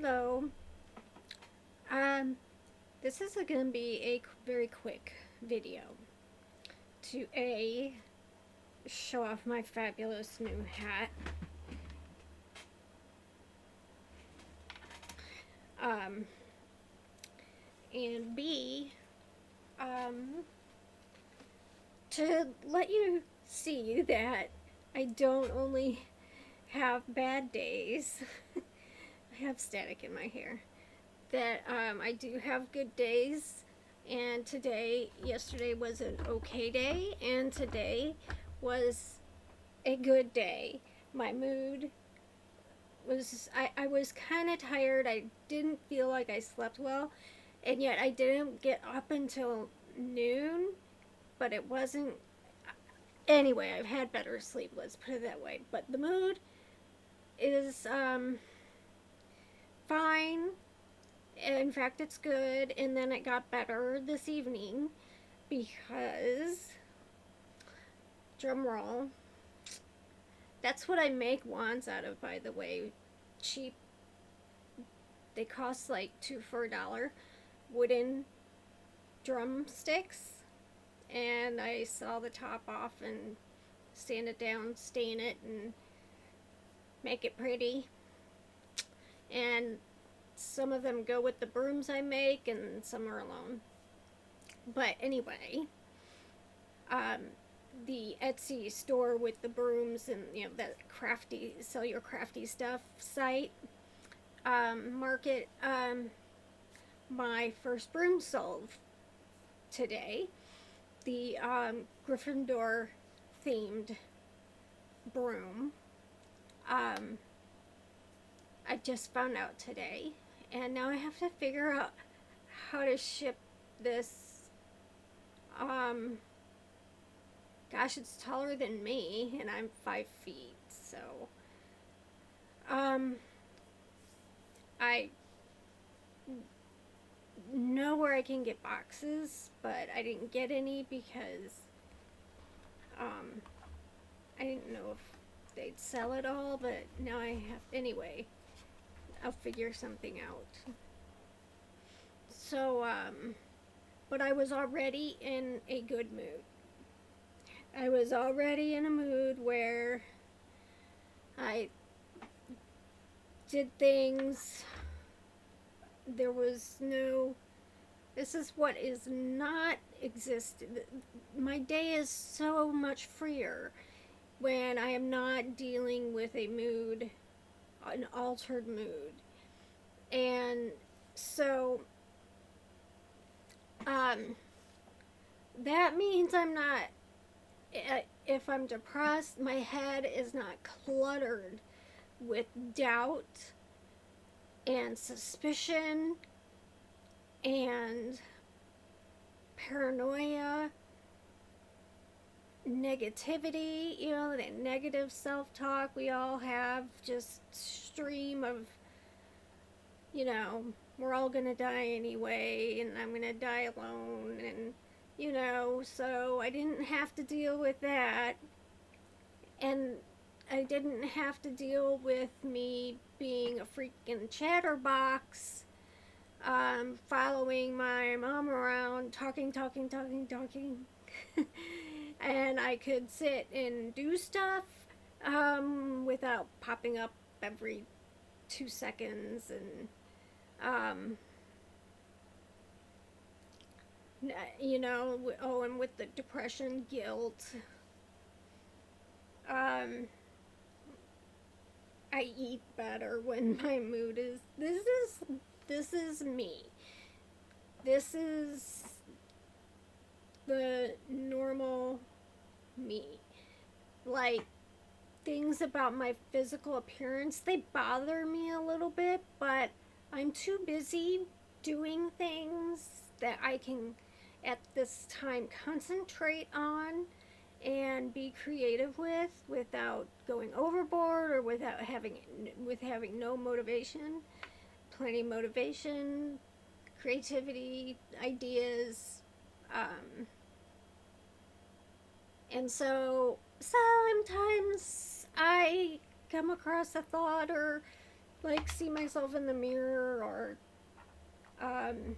Hello. Um, this is going to be a very quick video to show off my fabulous new hat. Um, and B, um, to let you see that I don't only have bad days. I have static in my hair. That I do have good days, and yesterday was an okay day, and today was a good day. My mood I was kind of tired. I didn't feel like I slept well, and yet I didn't get up until noon, but it wasn't. Anyway, I've had better sleep, let's put it that way. But the mood is fine. In fact, it's good. And then it got better this evening because, drum roll, that's what I make wands out of, by the way. Cheap. They cost like two for $1. Wooden drumsticks. And I saw the top off and sand it down, stain it, and make it pretty. And some of them go with the brooms I make, and some are alone. But anyway, um, the Etsy store with the brooms and that crafty sell your crafty stuff site market, my first broom sold today. The Gryffindor themed broom. Um, I just found out today, and now I have to figure out how to ship this. Um, Gosh, it's taller than me, and I'm 5 feet, so um, I know where I can get boxes, but I didn't get any because um, I didn't know if they'd sell it all. But now I have anyway. I'll figure something out. So but I was already in a good mood. I was already in a mood where I did things. There was no. This is what is not existed. My day is so much freer when I am not dealing with a mood, an altered mood. And so um, that means I'm not, if I'm depressed, my head is not cluttered with doubt and suspicion and paranoia, negativity, that negative self talk we all have, just stream of, we're all gonna die anyway, and I'm gonna die alone, and, so I didn't have to deal with that. And I didn't have to deal with me being a freaking chatterbox, following my mom around, talking. And I could sit and do stuff without popping up every 2 seconds. And, um, and with the depression, guilt, um, I eat better when my mood is. This is me. This is the normal me. Like, things about my physical appearance, they bother me a little bit, but I'm too busy doing things that I can at this time concentrate on and be creative without going overboard, or having no motivation. Plenty of motivation, creativity, ideas. And so sometimes I come across a thought or like see myself in the mirror, or um,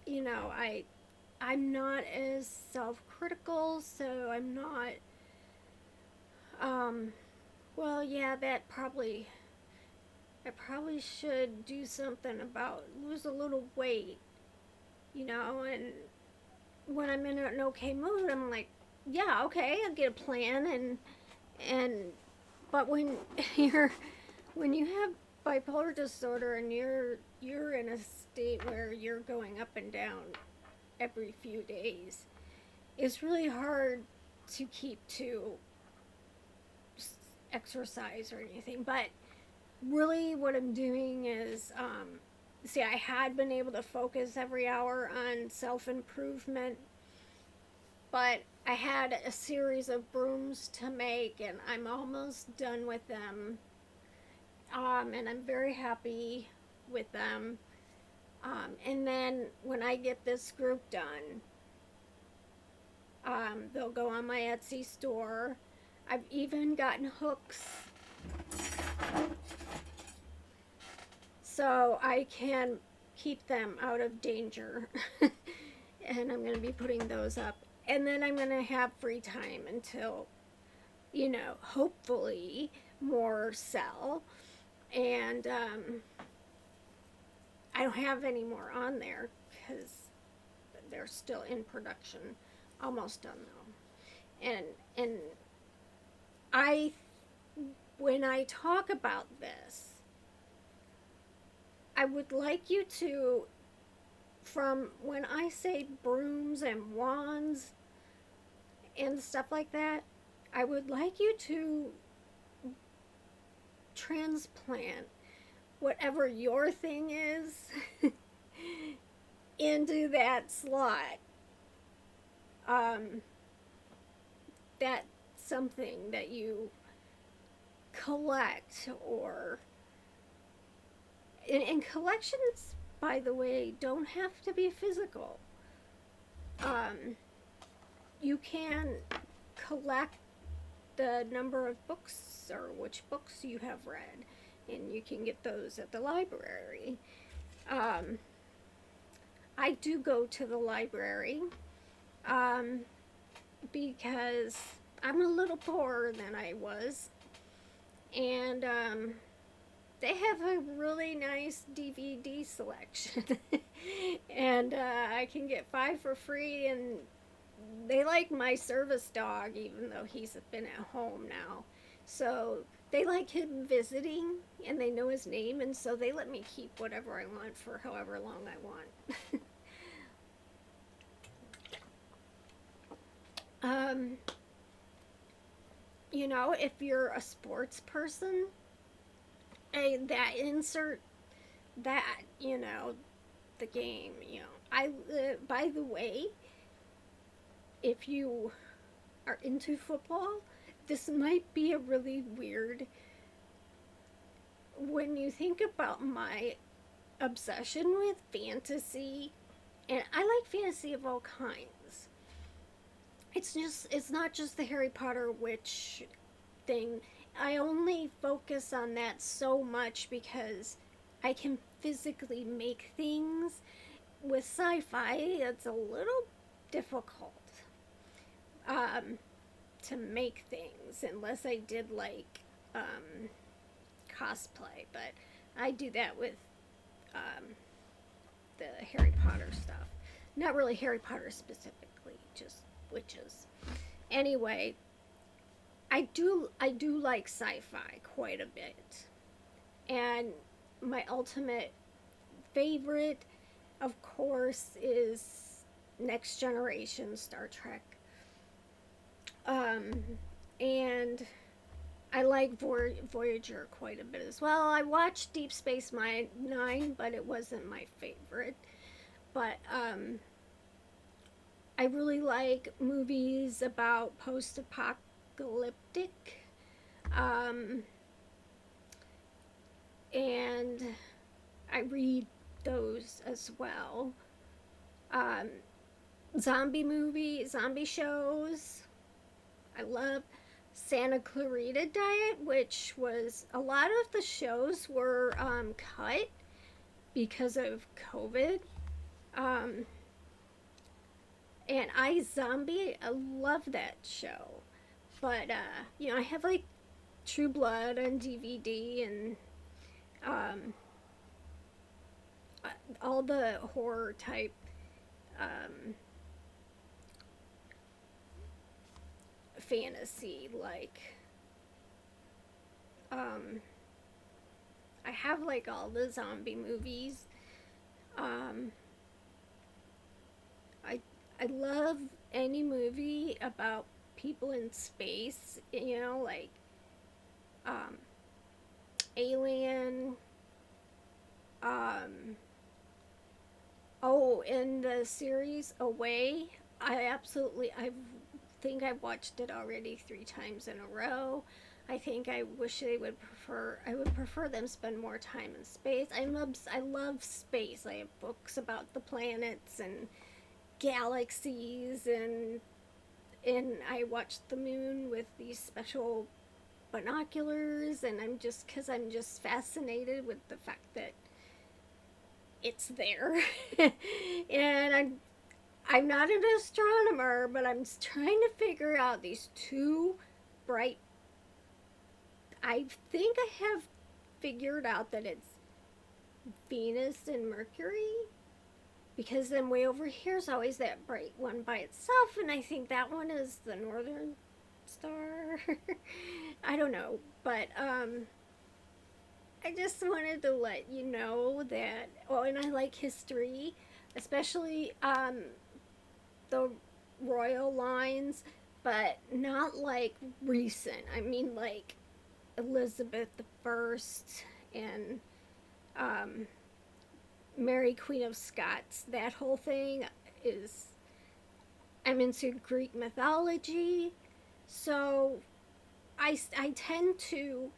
you know, I'm not as self-critical, so I'm not um well, yeah, that probably I probably should do something about lose a little weight, you know, and when I'm in an okay mood, I'm like, yeah, okay, I'll get a plan and but when you're when you have bipolar disorder and you're in a state where you're going up and down every few days, it's really hard to keep to exercise or anything. But really, what I'm doing is, see, I had been able to focus every hour on self improvement, but I had a series of brooms to make, and I'm almost done with them. And I'm very happy with them. And then when I get this group done, they'll go on my Etsy store. I've even gotten hooks so I can keep them out of danger. And I'm going to be putting those up. And then I'm going to have free time until, you know, hopefully more sell. And I don't have any more on there because they're still in production. Almost done though. And I when I talk about this, I would like you to, from when I say brooms and wands and stuff like that, I would like you to transplant whatever your thing is into that slot. Um, that something that you collect, or and collections, by the way, don't have to be physical. um, you can collect the number of books or which books you have read, and you can get those at the library. um, I do go to the library, um, because I'm a little poorer than I was, and they have a really nice DVD selection. And I can get 5 for free, and they like my service dog, even though he's been at home now. So they like him visiting, and they know his name, and so they let me keep whatever I want for however long I want. um, you know, if you're a sports person, that insert that, you know, the game, you know. By the way, if you are into football, this might be a really weird, when you think about my obsession with fantasy, and I like fantasy of all kinds. It's not just the Harry Potter witch thing. I only focus on that so much because I can physically make things. With sci-fi, it's a little difficult, um, to make things unless I did like cosplay. But I do that with um, the Harry Potter stuff. Not really Harry Potter specifically, just witches. Anyway, I do like sci-fi quite a bit, and my ultimate favorite, of course, is Next Generation Star Trek. Um, and I like Voyager quite a bit as well. I watched Deep Space Nine, but it wasn't my favorite. But I really like movies about post-apocalyptic, um, and I read those as well. Um, zombie shows. I love Santa Clarita Diet, which was a lot of the shows were cut because of COVID. Um, and I Zombie, I love that show. But I have like True Blood on DVD and um, all the horror type um, fantasy. Like, um, I have like all the zombie movies. Um, I I love any movie about people in space. Like um, Alien. Um, oh, in the series Away, I think I've watched it already 3 times in a row. I think I would prefer them spend more time in space. I love space. I have books about the planets and galaxies, and I watched the moon with these special binoculars, and I'm just fascinated with the fact that it's there. And I'm not an astronomer, but I'm trying to figure out these two bright. I think I have figured out that it's Venus and Mercury, because then way over here is always that bright one by itself, and I think that one is the northern star. I don't know, but I just wanted to let you know that. Oh, and I like history, especially the royal lines, but not like recent. I mean, like Elizabeth the First and um, Mary Queen of Scots. That whole thing is. I'm into Greek mythology, so I tend to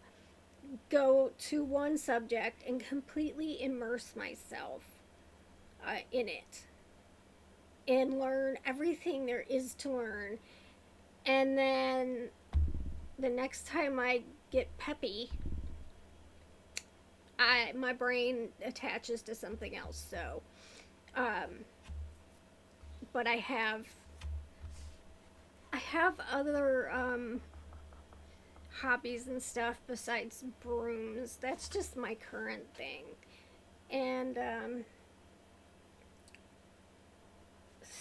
go to one subject and completely immerse myself in it and learn everything there is to learn. And then the next time I get peppy, my brain attaches to something else. So, um, but I have other hobbies and stuff besides brooms. That's just my current thing. And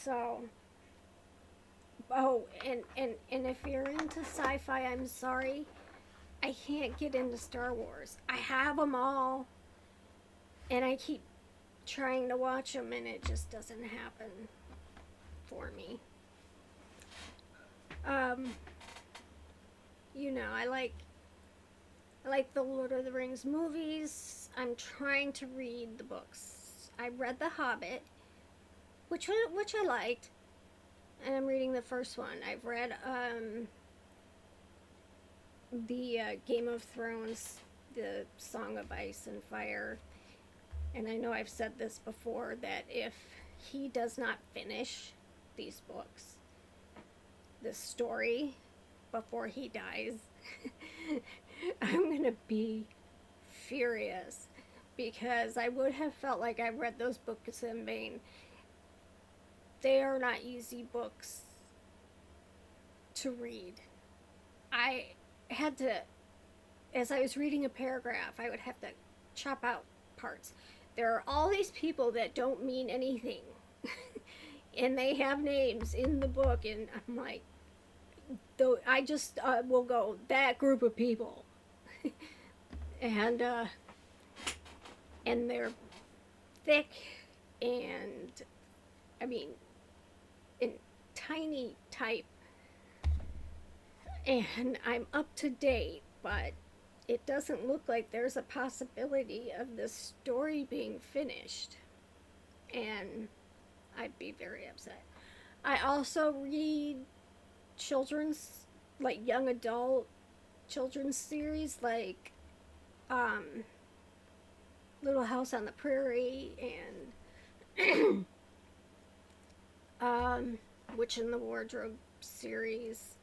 so, oh, and if you're into sci-fi, I'm sorry, I can't get into Star Wars. I have them all, and I keep trying to watch them, and it just doesn't happen for me. Um, I like the Lord of the Rings movies. I'm trying to read the books. I read The Hobbit, which I liked, and I'm reading the first one. I've read the Game of Thrones, the Song of Ice and Fire, and I know I've said this before that if he does not finish these books, this story, before he dies, I'm gonna be furious, because I would have felt like I read those books in vain. They are not easy books to read. I had to, as I was reading a paragraph, I would have to chop out parts. There are all these people that don't mean anything, and they have names in the book, and I'm like, though I just will go that group of people, and and they're thick, and I mean, in tiny type, and I'm up to date, but it doesn't look like there's a possibility of this story being finished, and I'd be very upset. I also read children's, like young adult children's series, like um, Little House on the Prairie and Witch in the Wardrobe series.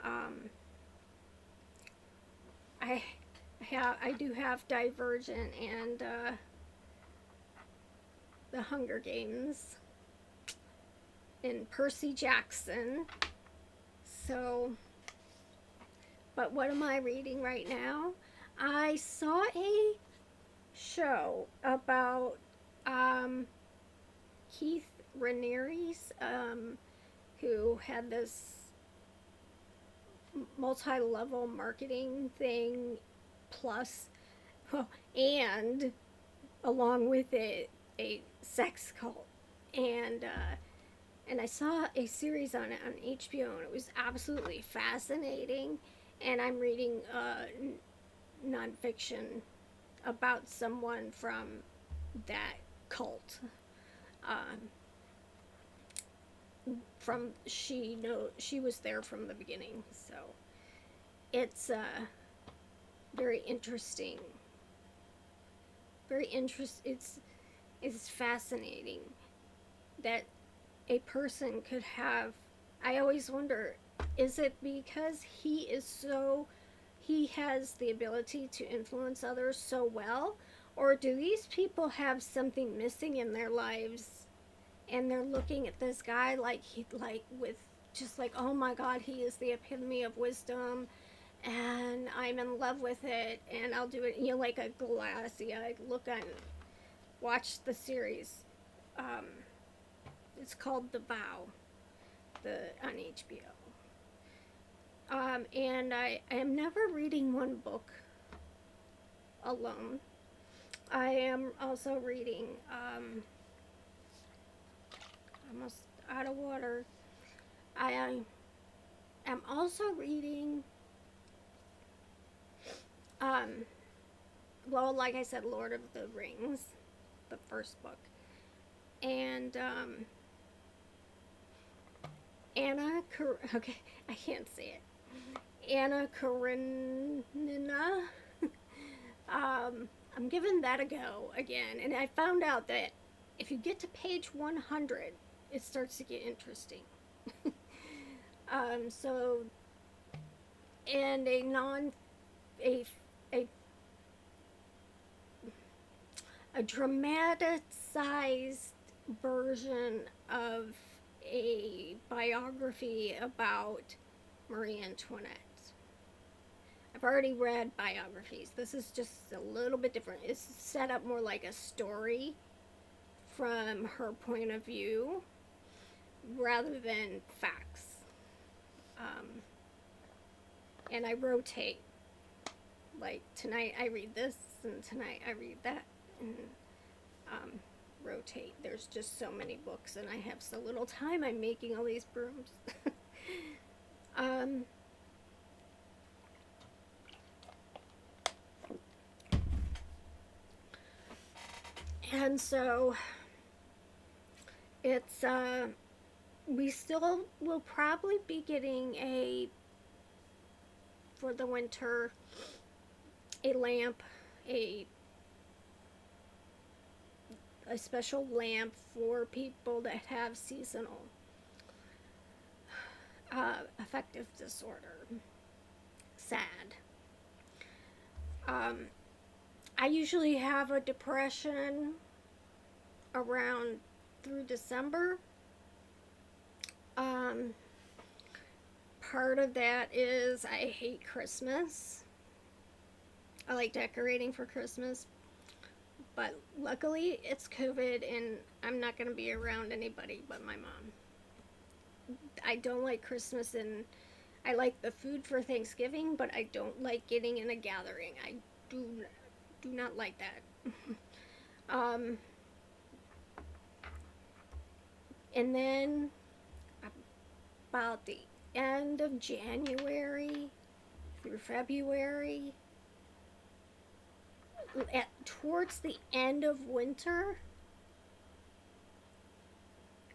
Um, I I do have Divergent and The Hunger Games and Percy Jackson. So, but what am I reading right now? I saw a show about Keith Raniere's, who had this multi-level marketing thing plus, well, and along with it, a sex cult. And I saw a series on it on HBO, and it was absolutely fascinating. And I'm reading nonfiction about someone from that cult. Um, she was there from the beginning, so it's very interesting. It's fascinating that a person could have. I always wonder, is it because he has the ability to influence others so well, or do these people have something missing in their lives, and they're looking at this guy like with just like, oh my god, he is the epitome of wisdom, and I'm in love with it, and I'll do it, like a glassy-eyed look on. Watch the series. Um, it's called The Vow, on HBO. And I am never reading one book alone. I am also reading. Almost out of water. I am also reading. Um, well, like I said, Lord of the Rings, the first book, and okay, I can't say it. Anna Karenina. I'm giving that a go again, and I found out that if you get to page 100, it starts to get interesting. So, and a a a dramatized version of a biography about Marie Antoinette. I've already read biographies. This is just a little bit different. It's set up more like a story from her point of view rather than facts. And I rotate. Like tonight I read this, and tonight I read that, and rotate. There's just so many books, and I have so little time. I'm making all these brooms. And so it's we still will probably be getting for the winter, a lamp, a special lamp for people that have seasonal affective disorder. Sad. I usually have a depression around through December. Part of that is I hate Christmas. I like decorating for Christmas, but luckily it's COVID and I'm not going to be around anybody but my mom. I don't like Christmas, and I like the food for Thanksgiving, but I don't like getting in a gathering. I do not like that. And then about the end of January through February, towards the end of winter,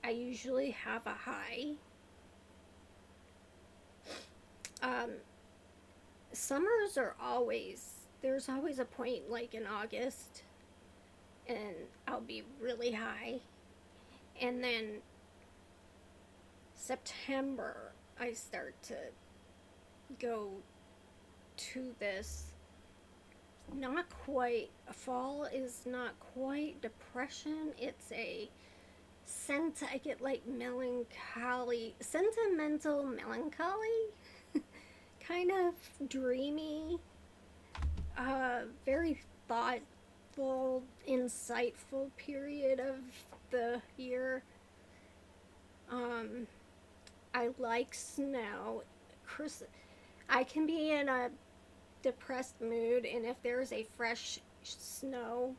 I usually have a high. Summers are there's always a point like in August, and I'll be really high. And then September, I start to go to this not quite, fall is not quite depression. It's a sense, I get like melancholy, sentimental melancholy, kind of dreamy, very thoughtful, insightful period of the year. Um, I like snow. Chris, I can be in a depressed mood, and if there's a fresh snow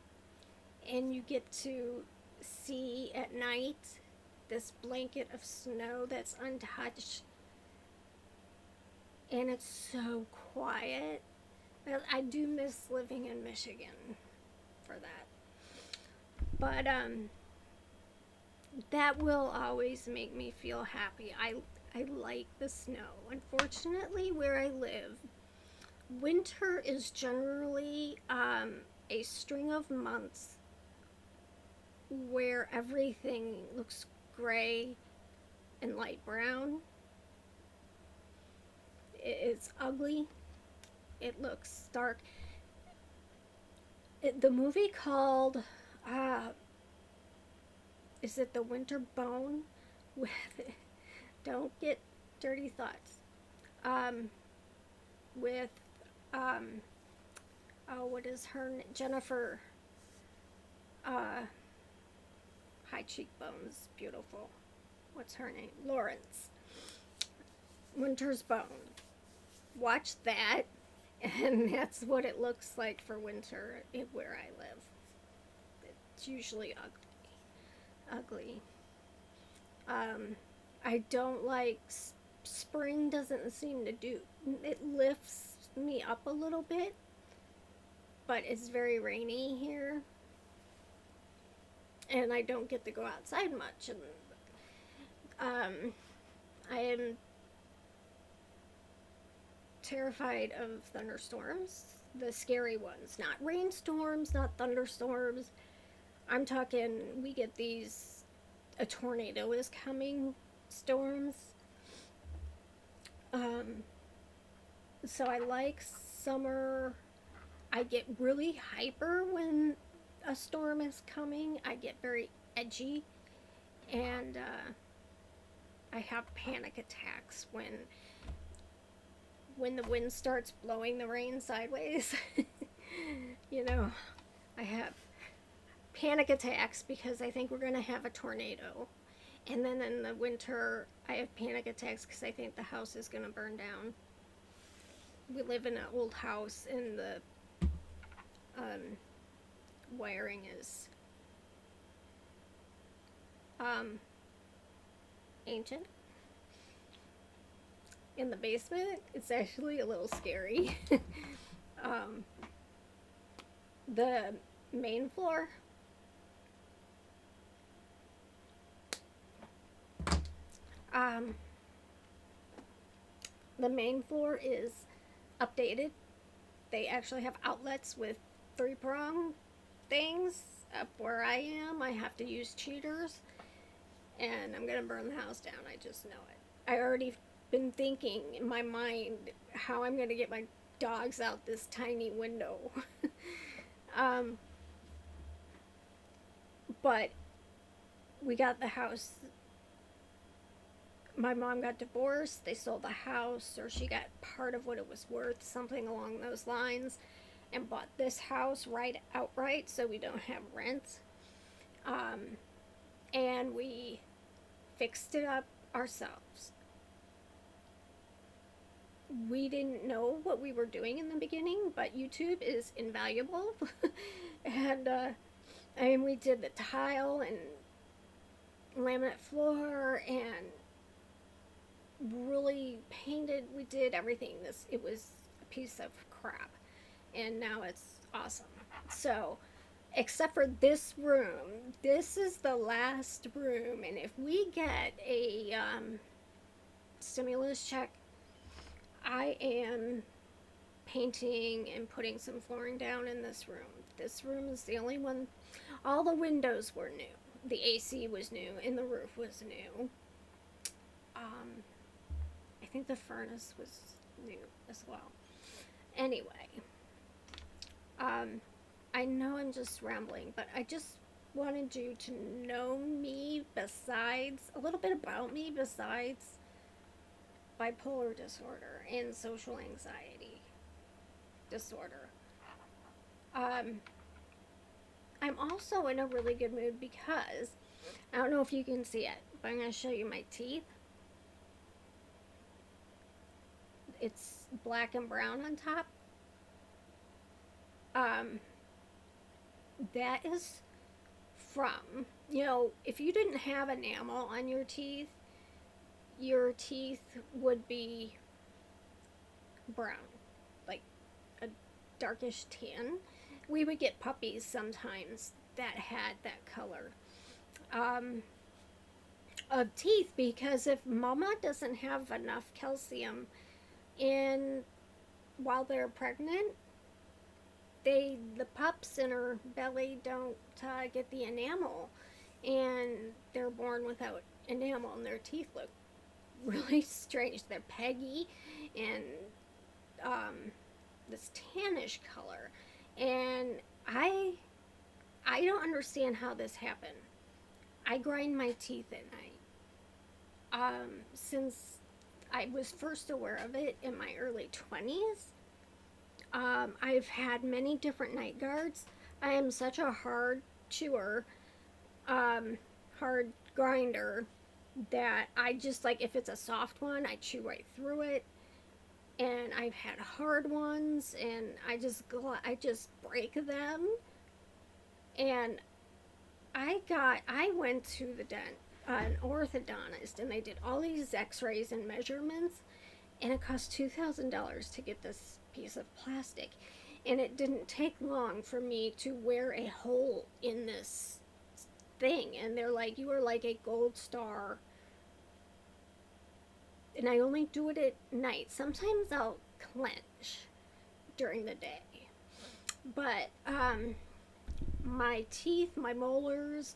and you get to see at night this blanket of snow that's untouched and it's so quiet. I do miss living in Michigan for that. But that will always make me feel happy. I like the snow. Unfortunately, where I live, winter is generally a string of months where everything looks gray and light brown. It's ugly. It looks dark. The movie called, uh, is it The Winter Bone? With, don't get dirty thoughts. With, um, oh, what is her name? Jennifer, uh, high cheekbones, beautiful. What's her name? Lawrence. Winter's Bone. Watch that, and that's what it looks like for winter where I live. It's usually ugly. Um, I don't like spring. Doesn't seem to do. It lifts me up a little bit, but it's very rainy here, and I don't get to go outside much. And I am terrified of thunderstorms, the scary ones, not rainstorms, not thunderstorms. I'm talking, we get these a tornado is coming storms. Um, so I like summer. I get really hyper when a storm is coming. I get very edgy, and I have panic attacks when the wind starts blowing the rain sideways. you know, I have panic attacks because I think we're going to have a tornado. And then in the winter, I have panic attacks because I think the house is going to burn down. We live in an old house, and the wiring is ancient. In the basement, it's actually a little scary. um, the main floor, um, the main floor is updated. They actually have outlets with 3-prong things. Up where I am, I have to use cheaters, and I'm gonna burn the house down. I just know it. I already been thinking in my mind how I'm gonna get my dogs out this tiny window. um, but we got the house. My mom got divorced. They sold the house, or she got part of what it was worth, something along those lines, and bought this house right outright, so we don't have rent. And we fixed it up ourselves. We didn't know what we were doing in the beginning, but YouTube is invaluable. and we did the tile and laminate floor and really painted. We did everything. It was a piece of crap, and now it's awesome. So, except for this room, this is the last room, and if we get a stimulus check, I am painting and putting some flooring down in this room. This room is the only one. All the windows were new. The AC was new, and the roof was new. I think the furnace was new as well. Anyway, Um, I know I'm just rambling, but I just wanted you to know me besides a little bit about me besides bipolar disorder and social anxiety disorder. Um, I'm also in a really good mood because I don't know if you can see it, but I'm going to show you my teeth. It's black and brown on top. Um, that is from, if you didn't have enamel on your teeth would be brown, like a darkish tan. We would get puppies sometimes that had that color of teeth because if mama doesn't have enough calcium in while they're pregnant, the pups in her belly don't get the enamel, and they're born without enamel, and their teeth look really strange. They're peggy and um, this tannish color, and I I don't understand how this happened. I grind my teeth at night. Since I was first aware of it in my early 20s, I've had many different night guards. I am such a hard chewer, hard grinder that I just like if it's a soft one, I chew right through it. And I've had hard ones, and I just break them. And I went to an orthodontist, and they did all these X-rays and measurements, and it cost $2,000 to get this piece of plastic. And it didn't take long for me to wear a hole in this thing, and they're like, you are like a gold star. And I only do it at night. Sometimes I'll clench during the day, but my teeth, my molars,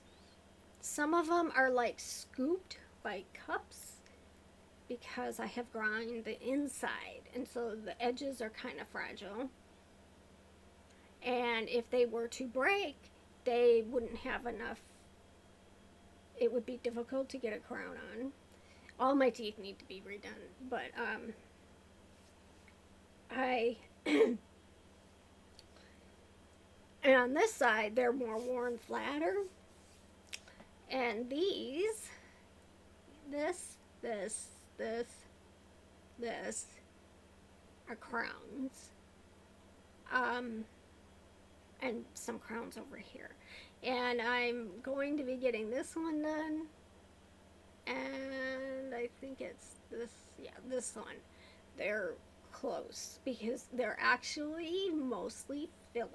some of them are like scooped like cups because I have ground the inside, and so the edges are kind of fragile. And if they were to break, they wouldn't have enough. It would be difficult to get a crown on. All my teeth need to be redone, but I and on this side they're more worn flatter, and this, this, this are crowns, um, and some crowns over here. And I'm going to be getting this one done, and I think it's this, yeah, this one. They're close because they're actually mostly filling.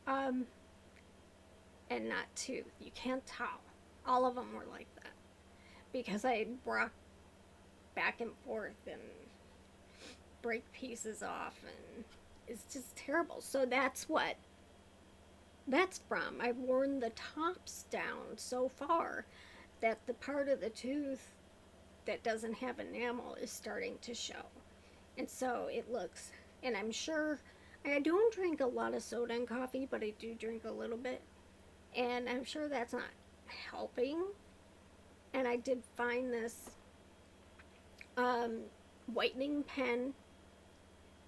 Um, and not tooth. You can't tell. All of them were like that because I rock back and forth and break pieces off, and it's just terrible. So that's what that's from. I've worn the tops down so far that the part of the tooth that doesn't have enamel is starting to show. And so it looks, and I'm sure I don't drink a lot of soda and coffee, but I do drink a little bit. And I'm sure that's not helping. And I did find this whitening pen,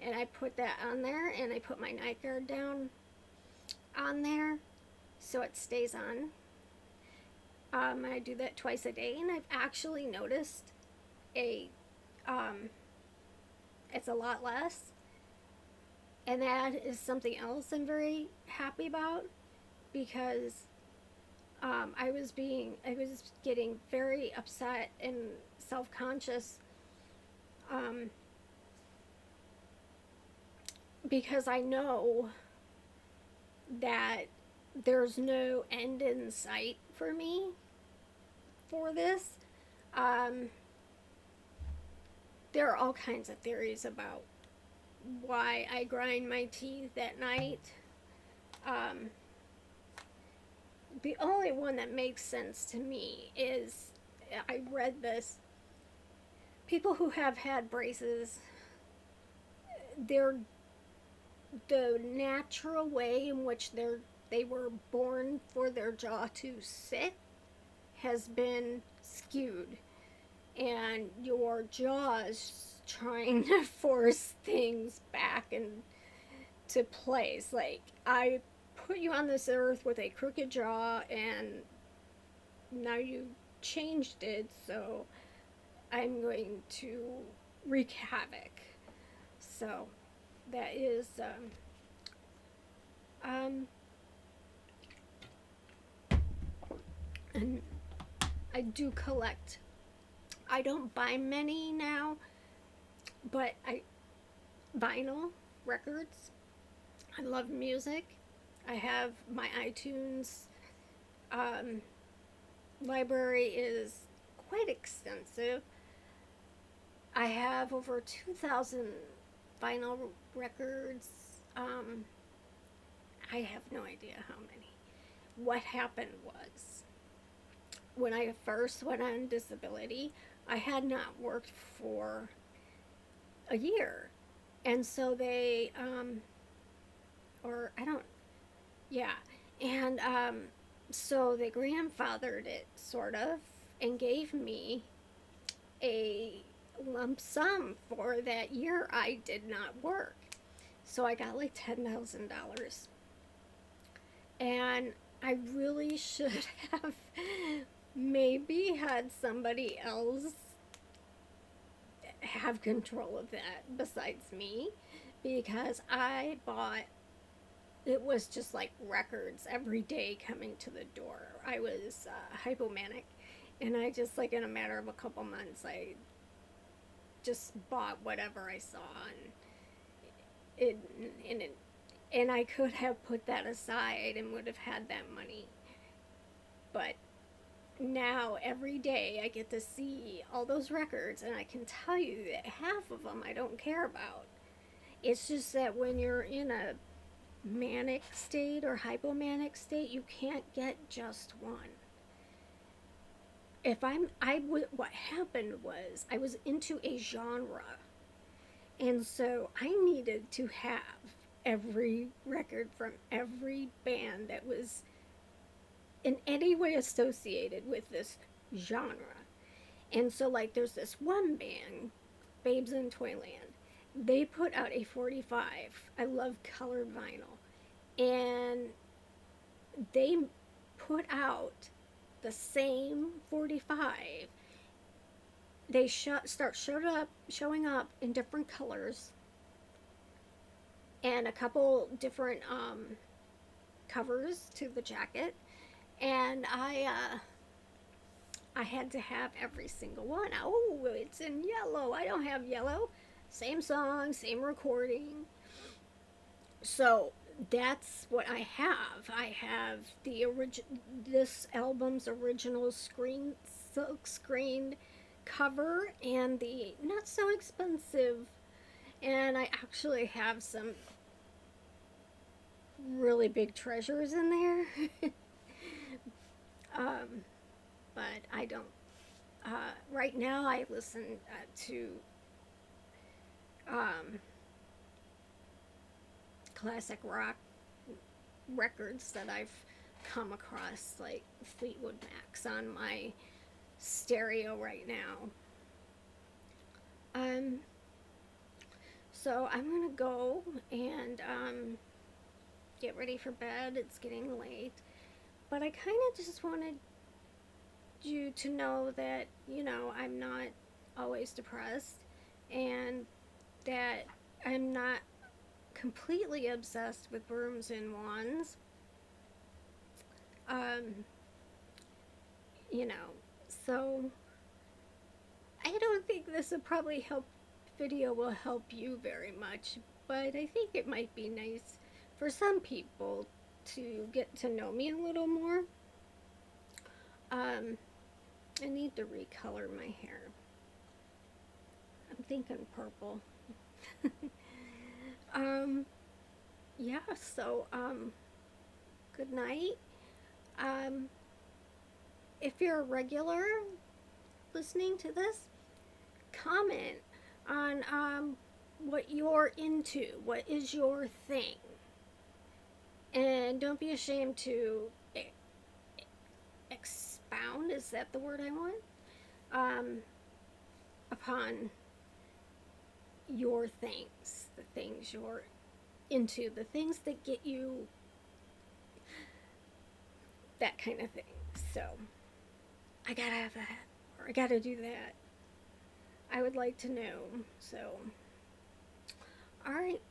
and I put that on there, and I put my night guard down on there so it stays on. And I do that twice a day, and I've actually noticed a it's a lot less, and that is something else I'm very happy about because I was getting very upset and self-conscious because I know that there's no end in sight for me for this. There are all kinds of theories about why I grind my teeth at night. The only one that makes sense to me is I read this. People who have had braces, their the natural way in which they were born for their jaw to sit has been skewed, and your jaw is trying to force things back into place. Like, I put you on this earth with a crooked jaw, and now you changed it, so I'm going to wreak havoc. So that is um and I do collect. I don't buy many now, but I vinyl records. I love music. I have my iTunes um, library is quite extensive. I have over 2,000 vinyl records. Um, I have no idea how many. What happened was, when I first went on disability, I had not worked for a year. And so or I don't, yeah. And so they grandfathered it, sort of, and gave me a lump sum for that year I did not work. So I got like $10,000. And I really should have maybe had somebody else have control of that besides me, because I bought, it was just like records every day coming to the door. I was hypomanic, and I just, like, in a matter of a couple months, I just bought whatever I saw, and and it, and I could have put that aside and would have had that money. But now every day I get to see all those records, and I can tell you that half of them I don't care about. It's just that when you're in a manic state or hypomanic state, you can't get just one. What happened was I was into a genre, and so I needed to have every record from every band that was in any way associated with this genre. And so, like, there's this one band, Babes in Toyland. They put out a 45. I love colored vinyl. And they put out the same 45. They showing up in different colors and a couple different covers to the jacket. And I had to have every single one. Oh, it's in yellow. I don't have yellow. Same song, same recording. So that's what I have. I have this album's original silk screened cover, and the not so expensive. And I actually have some really big treasures in there. um, but I don't. Right now, I listen to um, classic rock records that I've come across, like Fleetwood Mac's on my stereo right now. Um, so I'm gonna go and get ready for bed. It's getting late, but I kind of just wanted you to know that, I'm not always depressed, and that I'm not completely obsessed with brooms and wands. Um, you know, so I don't think this will probably help video will help you very much, but I think it might be nice for some people to get to know me a little more. Um, I need to recolor my hair. I'm thinking purple. um, yeah, so, good night. Um, if you're a regular listening to this, comment on what you're into, what is your thing. And don't be ashamed to expound, is that the word I want? Um, Upon your things, the things you're into, the things that get you that kind of thing. So, I gotta have that, or I gotta do that. I would like to know. So, alright,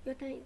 good night.